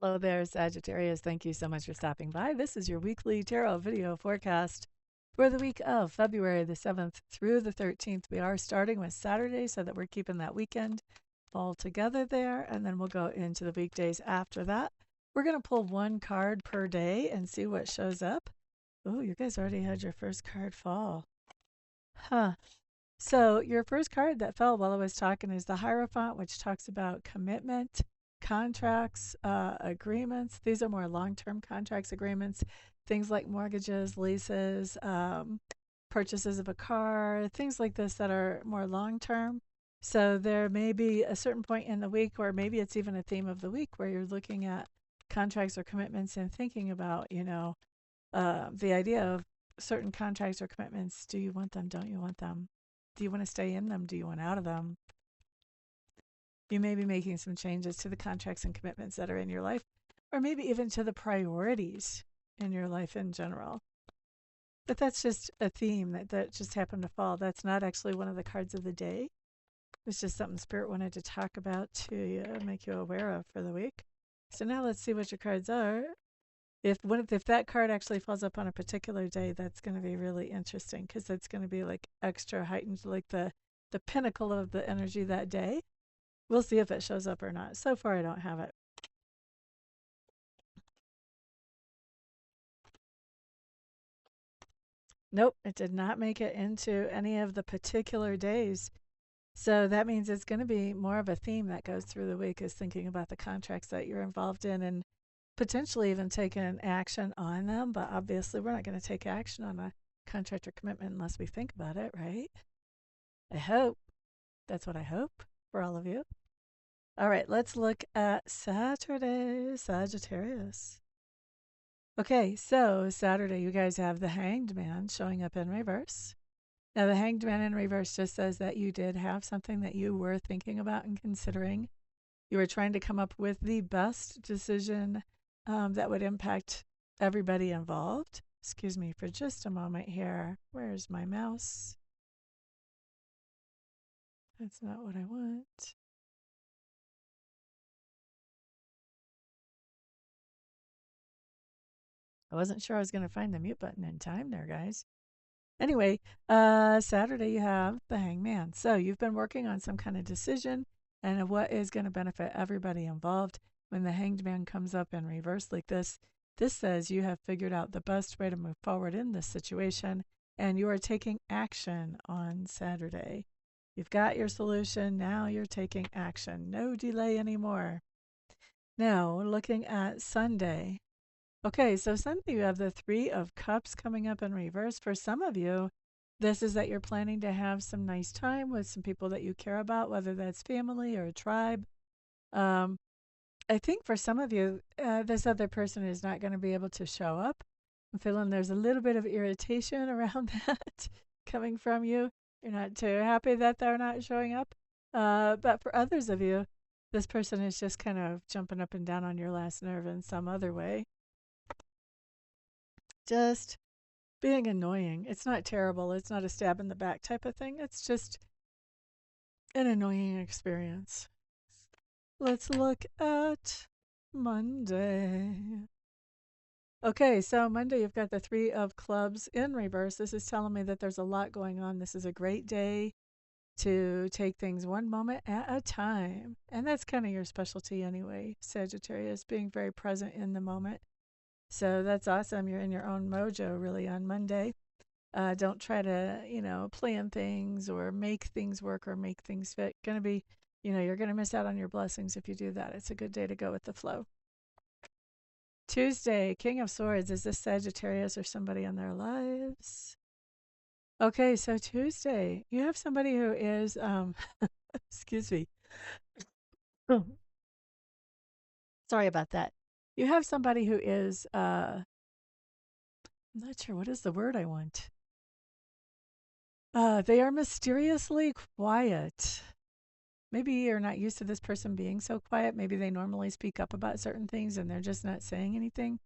Hello there, Sagittarius. Thank you so much for stopping by. This is your weekly tarot video forecast for the week of February the 7th through the 13th. We are starting with Saturday so that we're keeping that weekend all together there, and then we'll go into the weekdays after that. We're going to pull one card per day and see what shows up. Oh, you guys already had your first card fall. Huh. So, your first card that fell while I was talking is the Hierophant, which talks about commitment, contracts, agreements. These are more long term contracts, agreements, things like mortgages, leases, purchases of a car, things like this that are more long term. So, there may be a certain point in the week, or maybe it's even a theme of the week, where you're looking at contracts or commitments and thinking about, the idea of certain contracts or commitments. Do you want them? Don't you want them? Do you want to stay in them? Do you want out of them? You may be making some changes to the contracts and commitments that are in your life, or maybe even to the priorities in your life in general. But that's just a theme that just happened to fall. That's not actually one of the cards of the day. It's just something Spirit wanted to talk about to you, make you aware of for the week. So now let's see what your cards are. If that card actually falls up on a particular day, that's going to be really interesting because that's going to be like extra heightened, like the pinnacle of the energy that day. We'll see if it shows up or not. So far, I don't have it. Nope, it did not make it into any of the particular days. So that means it's going to be more of a theme that goes through the week, is thinking about the contracts that you're involved in and potentially even taking action on them. But obviously, we're not going to take action on a contract or commitment unless we think about it, right? I hope. That's what I hope for all of you. All right, let's look at Saturday, Sagittarius. Okay, so Saturday, you guys have the Hanged Man showing up in reverse. Now, the Hanged Man in reverse just says that you did have something that you were thinking about and considering. You were trying to come up with the best decision that would impact everybody involved. Excuse me for just a moment here. Where's my mouse? That's not what I want. I wasn't sure I was going to find the mute button in time there, guys. Anyway, Saturday you have the Hangman. So you've been working on some kind of decision and what is going to benefit everybody involved. When the Hanged Man comes up in reverse like this says you have figured out the best way to move forward in this situation and you are taking action on Saturday. You've got your solution. Now you're taking action. No delay anymore. Now, looking at Sunday. Okay, so Sunday you have the Three of Cups coming up in reverse. For some of you, this is that you're planning to have some nice time with some people that you care about, whether that's family or a tribe. I think for some of you, this other person is not going to be able to show up. I'm feeling there's a little bit of irritation around that coming from you. You're not too happy that they're not showing up. But for others of you, this person is just kind of jumping up and down on your last nerve in some other way. Just being annoying. It's not terrible. It's not a stab in the back type of thing. It's just an annoying experience. Let's look at Monday. Okay, so Monday you've got the Three of Clubs in reverse. This is telling me that there's a lot going on. This is a great day to take things one moment at a time. And that's kind of your specialty anyway, Sagittarius, being very present in the moment. So that's awesome. You're in your own mojo really on Monday. Don't try to, plan things or make things work or make things fit. Going to be, you're going to miss out on your blessings if you do that. It's a good day to go with the flow. Tuesday, King of Swords. Is this Sagittarius or somebody in their lives? Okay, so Tuesday, you have somebody who is, excuse me. Sorry about that. You have somebody who is, I'm not sure, what is the word I want? They are mysteriously quiet. Maybe you're not used to this person being so quiet. Maybe they normally speak up about certain things and they're just not saying anything.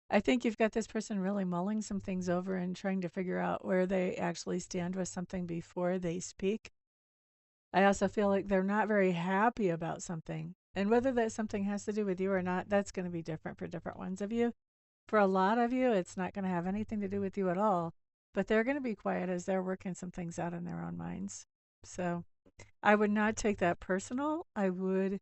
I think you've got this person really mulling some things over and trying to figure out where they actually stand with something before they speak. I also feel like they're not very happy about something. And whether that something has to do with you or not, that's going to be different for different ones of you. For a lot of you, it's not going to have anything to do with you at all, but they're going to be quiet as they're working some things out in their own minds. So I would not take that personal. I would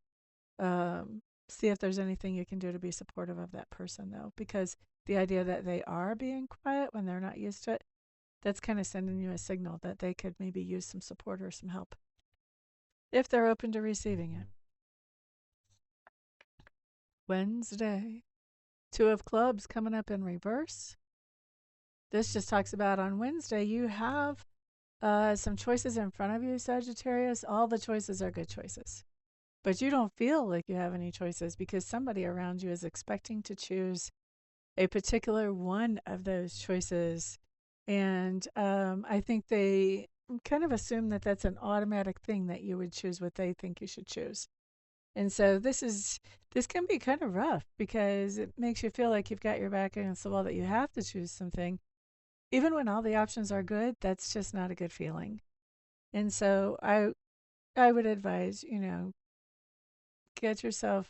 see if there's anything you can do to be supportive of that person, though, because the idea that they are being quiet when they're not used to it, that's kind of sending you a signal that they could maybe use some support or some help if they're open to receiving it. Wednesday, Two of Clubs coming up in reverse. This just talks about on Wednesday, you have some choices in front of you, Sagittarius. All the choices are good choices, but you don't feel like you have any choices because somebody around you is expecting to choose a particular one of those choices. And I think they kind of assume that that's an automatic thing that you would choose what they think you should choose. And so this can be kind of rough because it makes you feel like you've got your back against the wall that you have to choose something. Even when all the options are good, that's just not a good feeling. And so I would advise, get yourself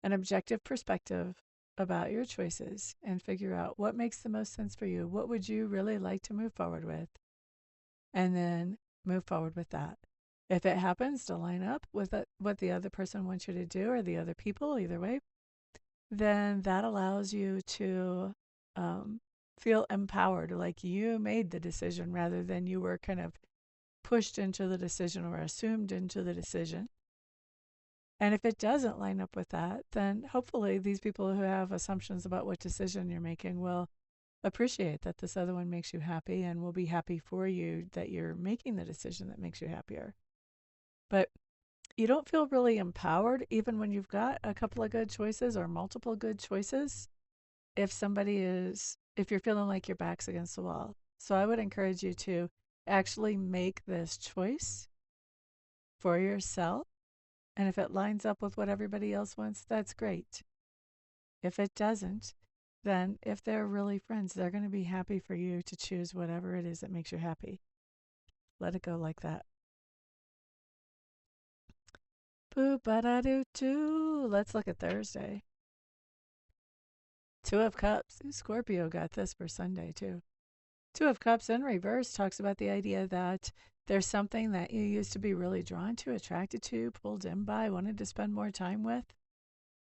an objective perspective about your choices and figure out what makes the most sense for you. What would you really like to move forward with? And then move forward with that. If it happens to line up with what the other person wants you to do or the other people, either way, then that allows you to feel empowered, like you made the decision rather than you were kind of pushed into the decision or assumed into the decision. And if it doesn't line up with that, then hopefully these people who have assumptions about what decision you're making will appreciate that this other one makes you happy and will be happy for you that you're making the decision that makes you happier. But you don't feel really empowered even when you've got a couple of good choices or multiple good choices if you're feeling like your back's against the wall. So I would encourage you to actually make this choice for yourself. And if it lines up with what everybody else wants, that's great. If it doesn't, then if they're really friends, they're going to be happy for you to choose whatever it is that makes you happy. Let it go like that. Boo ba da doo doo. Let's look at Thursday. Two of Cups. Scorpio got this for Sunday too. Two of Cups in reverse talks about the idea that there's something that you used to be really drawn to, attracted to, pulled in by, wanted to spend more time with.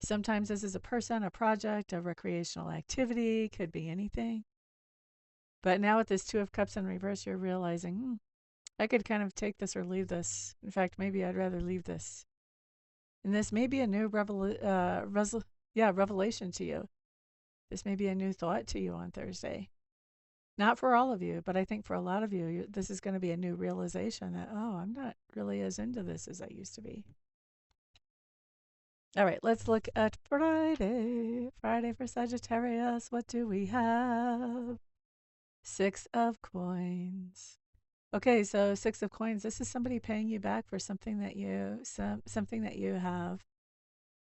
Sometimes this is a person, a project, a recreational activity, could be anything. But now with this Two of Cups in reverse, you're realizing, I could kind of take this or leave this. In fact, maybe I'd rather leave this. And this may be a new revelation to you. This may be a new thought to you on Thursday. Not for all of you, but I think for a lot of you, this is going to be a new realization that, oh, I'm not really as into this as I used to be. All right, let's look at Friday. Friday for Sagittarius. What do we have? Six of Coins. Okay, so Six of Coins. This is somebody paying you back for something that something that you have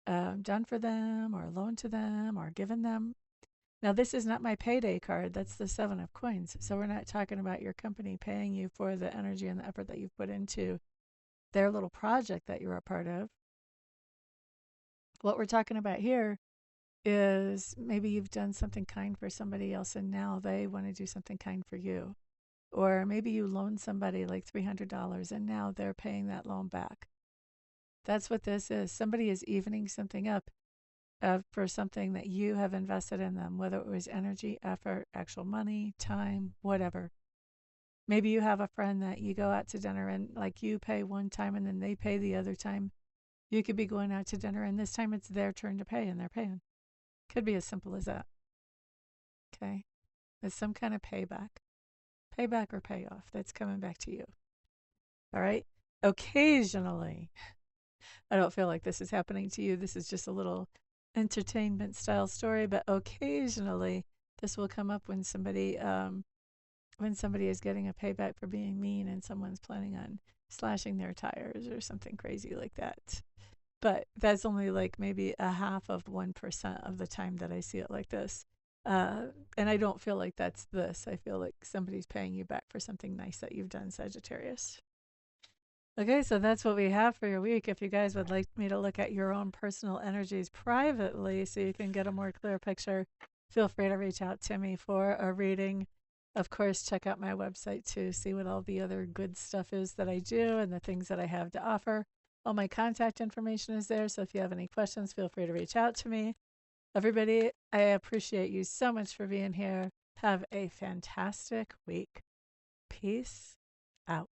done for them, or loaned to them, or given them. Now, this is not my payday card. That's the Seven of Coins. So we're not talking about your company paying you for the energy and the effort that you've put into their little project that you're a part of. What we're talking about here is maybe you've done something kind for somebody else and now they want to do something kind for you. Or maybe you loaned somebody like $300 and now they're paying that loan back. That's what this is. Somebody is evening something up for something that you have invested in them, whether it was energy, effort, actual money, time, whatever. Maybe you have a friend that you go out to dinner and like you pay one time and then they pay the other time. You could be going out to dinner and this time it's their turn to pay and they're paying. Could be as simple as that. Okay. It's some kind of payback or payoff that's coming back to you. All right. Occasionally, I don't feel like this is happening to you. This is just a little entertainment style story, but occasionally this will come up when somebody is getting a payback for being mean and someone's planning on slashing their tires or something crazy like that. But that's only like maybe a half of 1% of the time that I see it like this. And I don't feel like that's this. I feel like somebody's paying you back for something nice that you've done, Sagittarius. Okay, so that's what we have for your week. If you guys would like me to look at your own personal energies privately so you can get a more clear picture, feel free to reach out to me for a reading. Of course, check out my website to see what all the other good stuff is that I do and the things that I have to offer. All my contact information is there, so if you have any questions, feel free to reach out to me. Everybody, I appreciate you so much for being here. Have a fantastic week. Peace out.